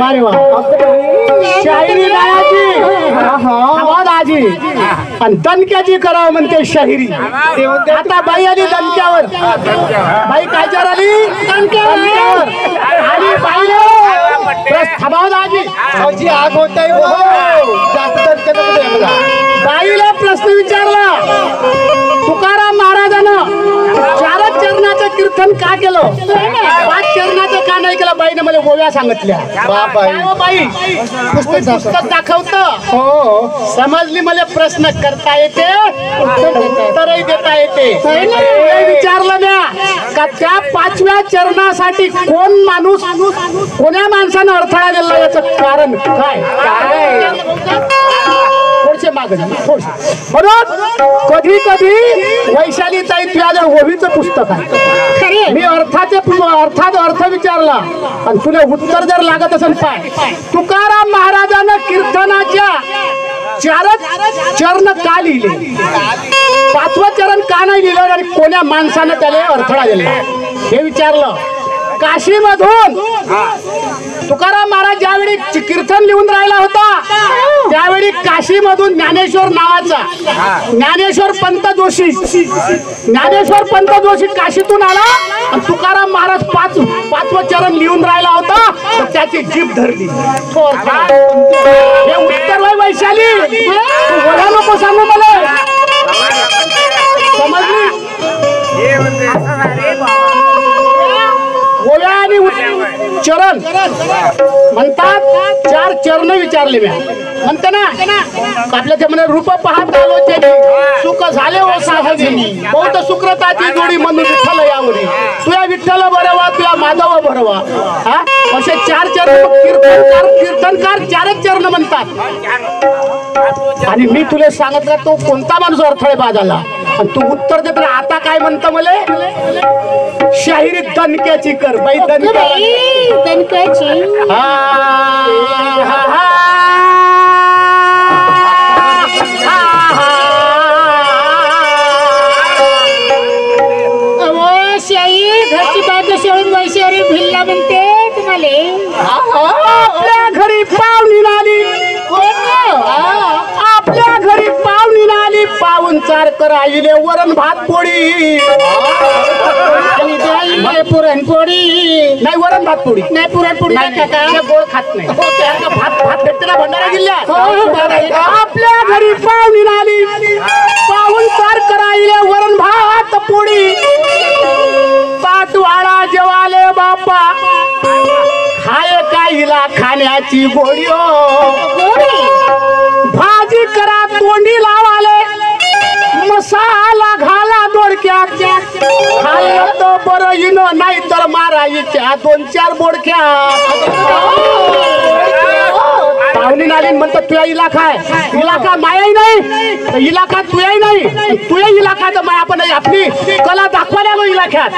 वारे वा शाहिरी गायाची आजी आणि दणक्याची करावं म्हणते शाहिरी. आता बाई आली दणक्यावर. बाई काय चार आली दणक्यावर आणि बाईला थांबावं आजी आग होत बाईला प्रश्न विचारला. तुकाराम महाराजानं 4 चरणाचं कीर्तन का केलं, 5 चरणाचं का नाही केलं? बाईने मला गोव्या सांगितल्या. बाई पुस्तक दाखवत हो. समजली मला प्रश्न करता येते उत्तरही देता येते. विचारलं म्या का त्या 5व्या चरणासाठी कोण माणूस कोण्या माणसानं अडथळा दिला याचं कारण काय? म्हणून कधी कधी वैशाली ताई तुझ्याजवळ ओवीचं पुस्तक आहे. मी अर्थात अर्थ विचारला आणि तुला उत्तर जर लागत असेल पाय. तुकाराम महाराजांना कीर्तनाच्या 4 चरण का लिहिले, 5वं चरण का नाही लिहिलं आणि कोण्या माणसानं त्याला अडथळा दिला हे विचारलं. काशी मधून तुकाराम महाराज ज्यावेळी कीर्तन लिहून राहिला होता त्यावेळी काशी मधून ज्ञानेश्वर नावाचा ज्ञानेश्वर पंत जोशी काशीतून आला आणि तुकाराम महाराज 5वं चरण लिहून राहिला होता तर त्याची जीभ धरली. हे उत्तर वय वैशाली तू बोला नको सांगू मला. समजली गोव्या आणि चरण म्हणतात 4 चरण विचारले मी म्हणते ना आपल्या ते म्हणे रूप पाहत आलो ते सुख झाले ओ साहजिनी बहुत सुकृताची जोडी म्हणून विठ्ठल यावरी तुया विठ्ठल बरवा तुया माधव बरवा. हा असे 4 चरण कीर्तनकार 4च चरण म्हणतात. आणि मी तुला सांगितलं तो कोणता माणूस अडथळे बाजाला आणि तू उत्तर देत आता काय म्हणतं मला शाहिरी दणक्याची कर. बाई दणक्याची घरची बाजू सोडून वैशाली भिल्ला म्हणते तुम्हाला. आपल्या घरी पाहुणी आली, आपल्या घरी पाहुणी आली, पाहुणचार करायले वरण भात पोळी आणि पुरणपोळी नाही वरण भात पोळी नाही पुरणपोळी गोड खात नाही. भात भेटते ना भंडारा जिल्ह्यात. आपल्या घरी पाहुणी आली, पाहुणचार करायले वरण भात पोळी पाटवाळा जेवाले बापा खाय काहीला खाण्याची गोडी भाजी करा तोंडी लावाले मसाला घाला दोडक्यात खाल्लं तर बरं येण नाही तर मारायच्या 2-4 बोडक्या. पाहुणी नाली म्हणतात तुया इलाका आहे, इलाका मायाही नाही, इलाका तुयाही नाही, तुया इलाका तर माय आपण आपली कला दाखवायला आलो इलाक्यात.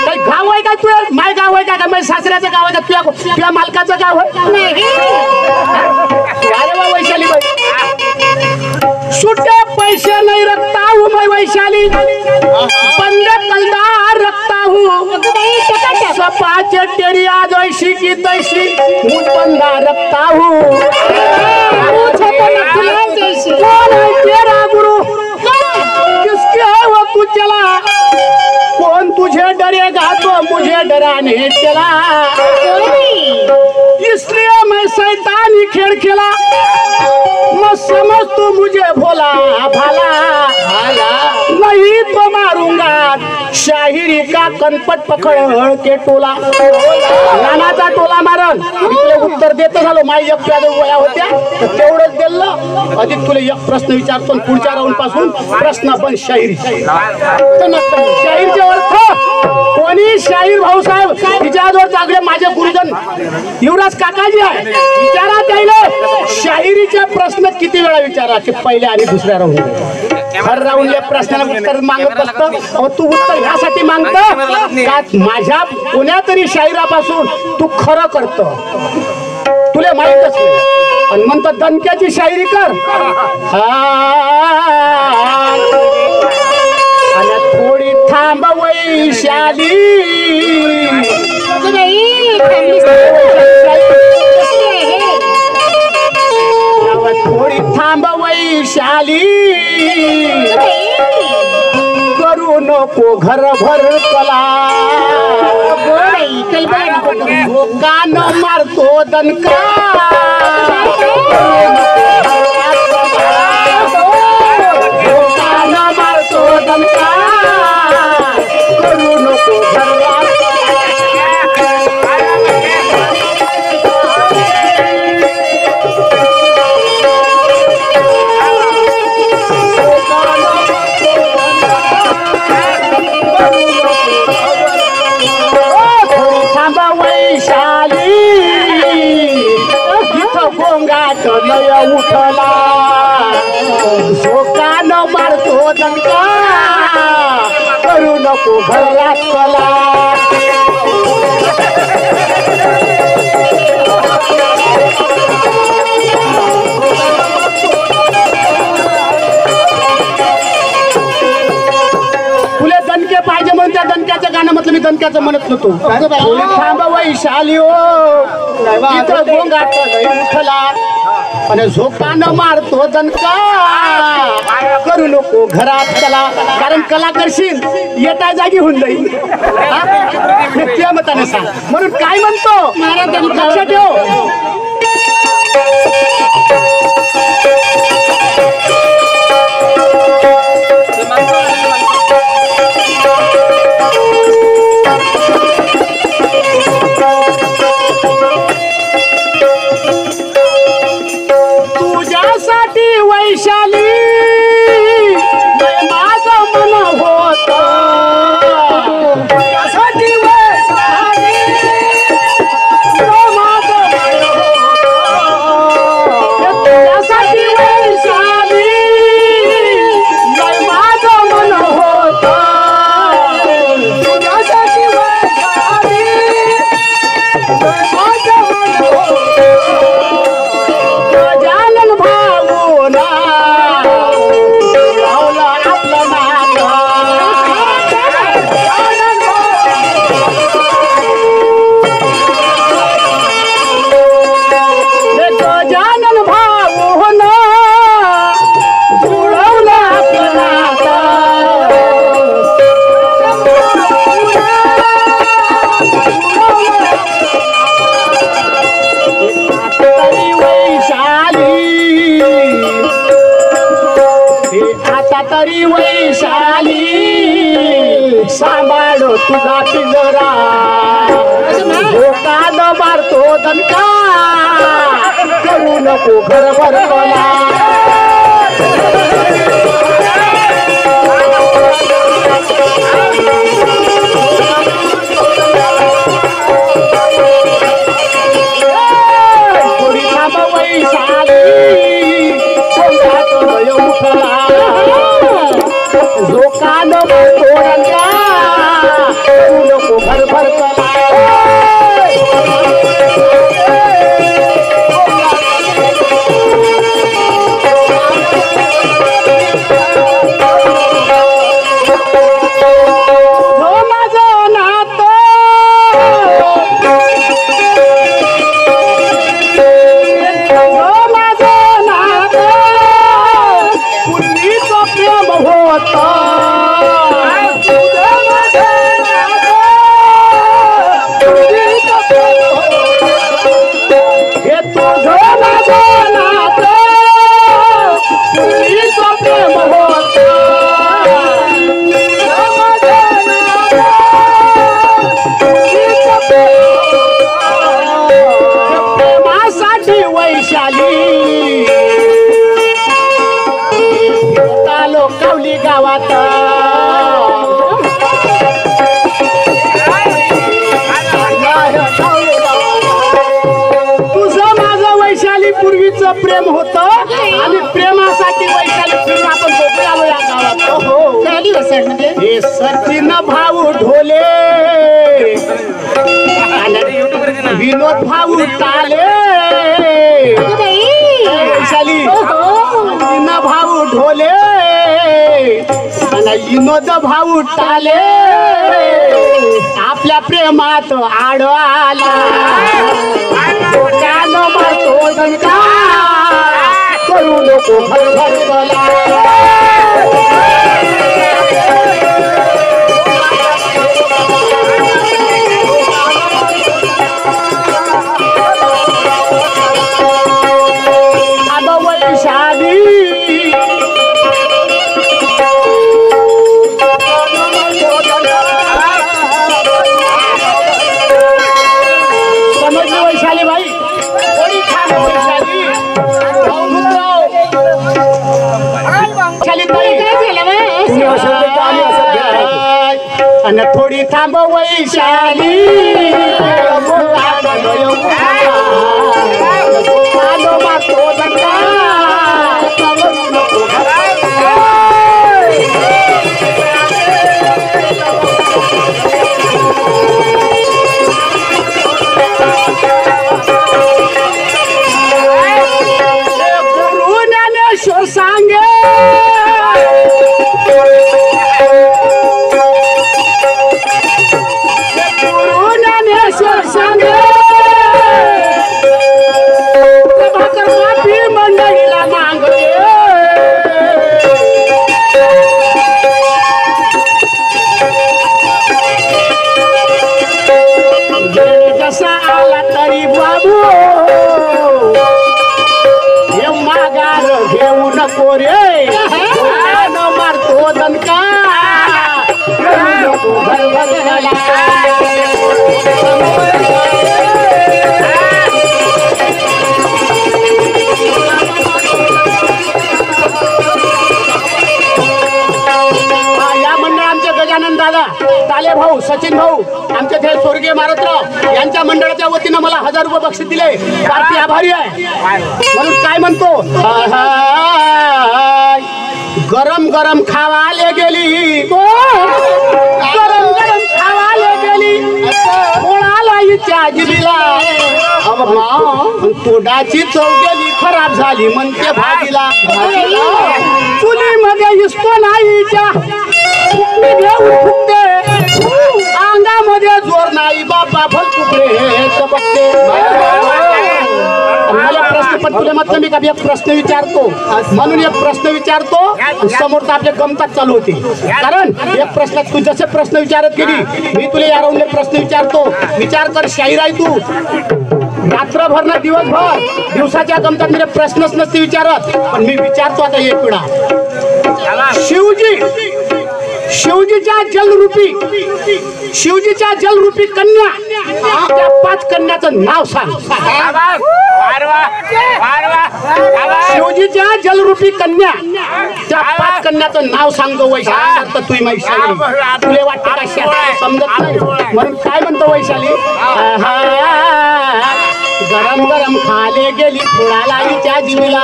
काही गाव आहे का तुया माय गाव आहे का माझ्या सासऱ्याचं गाव आहे का तुया मालकाचं गाव आहे? अरे वा वैशाली बाई सुट्टे पैसे नहीं रखता हूँ मैं वैशाली बंद कलदार रखता हूँ सपाच तेरी आज ऐसी की तैसी मुझ बंदा रखता हूँ. कौन है तेरा गुरु किसके है वो तू चला कौन तुझे डरेगा तो मुझे डराने चला. इसलिए मैं शैतानी खेल खेला मैं समझ तू मुझे भोला भाला नहीं तो मारूंगा शाहिरी का कनपट पकड़ के टोला. नानाचा टोला मारन. इकडे उत्तर देत झालो माई एक वया होत्या तर तेवढंच दिलं. अधिक तुला एक प्रश्न विचारतो पुढच्या राऊंड पासून प्रश्न पण शाहिरी शाहीरचे अर्थ कोणी शाहीर भाऊसाहेब तिच्याजवळ चांगले माझे गुरुजन युवराज काकाजी आहे विचारा त्याला शाहिरीचे प्रश्न किती वेळा विचारा की पहिल्या आणि दुसऱ्या राऊंड हर राऊंडला प्रश्नाला उत्तर मागत असतं. तू उत्तर ह्यासाठी मागत का माझ्या कोण्या तरी शाहिरापासून तू खरं करतो तुला माहितच नाही आणि म्हणतात दणक्याची शाहिरी कर. आणि थोडी थांब वैशाली वैशाली करू नको घरभर कला कान मारतो दणका कान मारतो दणका करू नको घरभर लय उठला शोकान मारतो दणका करू नको घरात कला तुला दणके पाहिजे म्हणून त्या दणक्याचं गाणं म्हटलं मी दणक्याचं म्हणत नव्हतो थांब वैशाली हो इथं गोंगाट लय उठला आणि झोपानं मारतो दणका करू नको घरात कला कारण कला करशील येता जागी होऊन जाईल त्या मताने सांग म्हणून काय म्हणतो लक्षात ठेव वैशाली माझं मन होत त्यासाठी वैशाली माझं मन होत त्यासाठी वैशाली माझं मन होत त्यासाठी वैशाली माझं मन होत गजानन भाऊ ना तरी वैशाली सांभाळो तुझा पिंजरा कान मारतो दणका करू नको घरभर कला थोडी थांब वैशाली उठला झोकान मारतो दणका करू नको घरभर कला कावली गावात तुझं माझं वैशाली पूर्वीचं प्रेम होत आणि प्रेमासाठी वैशाली फिरून आपण झोपे आलो या गावात हो हे सचिन भाऊ ढोले विनोद भाऊ टाले वैशाली सचिन भाऊ ढोले विनोद भाऊ टाले आपल्या प्रेमात आडवाला मारतो दणका करू नको तो घर भरला अब वैशाली समजली वैशाली बाई थोडी थांब वैशाली वैशाली ताई काय झालं बा? तुम्ही असं ते का आम्ही असं घ्या आणि थोडी थांब वैशाली आलो मातो दंडा गुरु ज्ञानेश्वर सांगे गुरु ज्ञानेश्वर सांगे प्रभाकर माफी मंडळीला मागते जसा आला तरी बाबू हे माघार घेऊ नको रे मारतो दणका घेऊ नको घरभरला. या मंडळ आमचे गजानन दादा ताले भाऊ सचिन भाऊ आमचे ते स्वर्गीय मारुतराव यांच्या मंडळाच्या वतीनं मला 1000 रुपये बक्षीस दिले फार ती आभारी आहे म्हणून काय म्हणतो गरम गरम खावाले गेली गरम गरम खावाले गेली कोणाला हिच्या जिबीला तोडाची चव गेली खराब झाली म्हणते भाजीला चुलीमध्ये हिसतो नाहीच्या घेऊन फुकते अंगामध्ये जोर नाही बापा फलकुकडे चपकते. मला प्रश्न पण तुला मात्र मी कधी एक प्रश्न विचारतो म्हणून एक प्रश्न विचारतो समोर तर आपल्या गमतात चालू होते कारण एक प्रश्न तू जसे प्रश्न विचारत गेली मी तुला या राऊंडले प्रश्न विचारतो विचार कर शाहीर आहे तू रात्रभर ना दिवसभर दिवसाच्या गमतात म्हणजे प्रश्नच नसते विचारत पण मी विचारतो आता एक वेळा शिवजीच्या जलरूपी कन्या त्या 5 कन्याचं नाव सांग. शिवजीच्या जलरूपी कन्या त्या 5 कन्याचं नाव सांगतो वैशाली तर तू वैशाली तुला वाटतं का समजत नाही म्हणून काय म्हणतो वैशाली गरम गरम खाले गेली फुडाला हिच्या जीवीला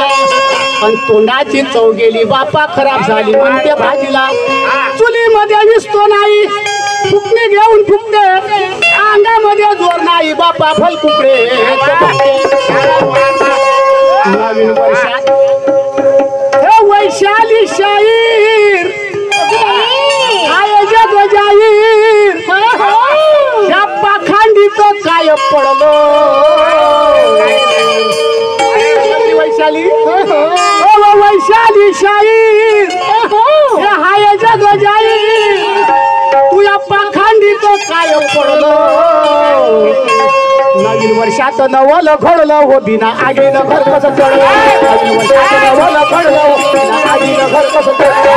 पण तोंडाची चव गेली बापा खराब झाली म्हणते भाजीला चुलीमध्ये विसतो नाही फुकणी घेऊन फुकते अंगामध्ये जोर नाही बापा फलकुकडे नवीन वर्षात हे वैशाली शाहीर आय जग जाहीर या पाखांडी तो काय पडलो वैशाली वैशाली शाहीर हे हाय जग जाहीर तू या पाखांडी तो काय पडलो नवीन वर्षात नवल घडलं हो बिना आगे न घर कसं चढलं नवीन वर्षात नवल घडलं हो बिना आगे न घर कसं चढलं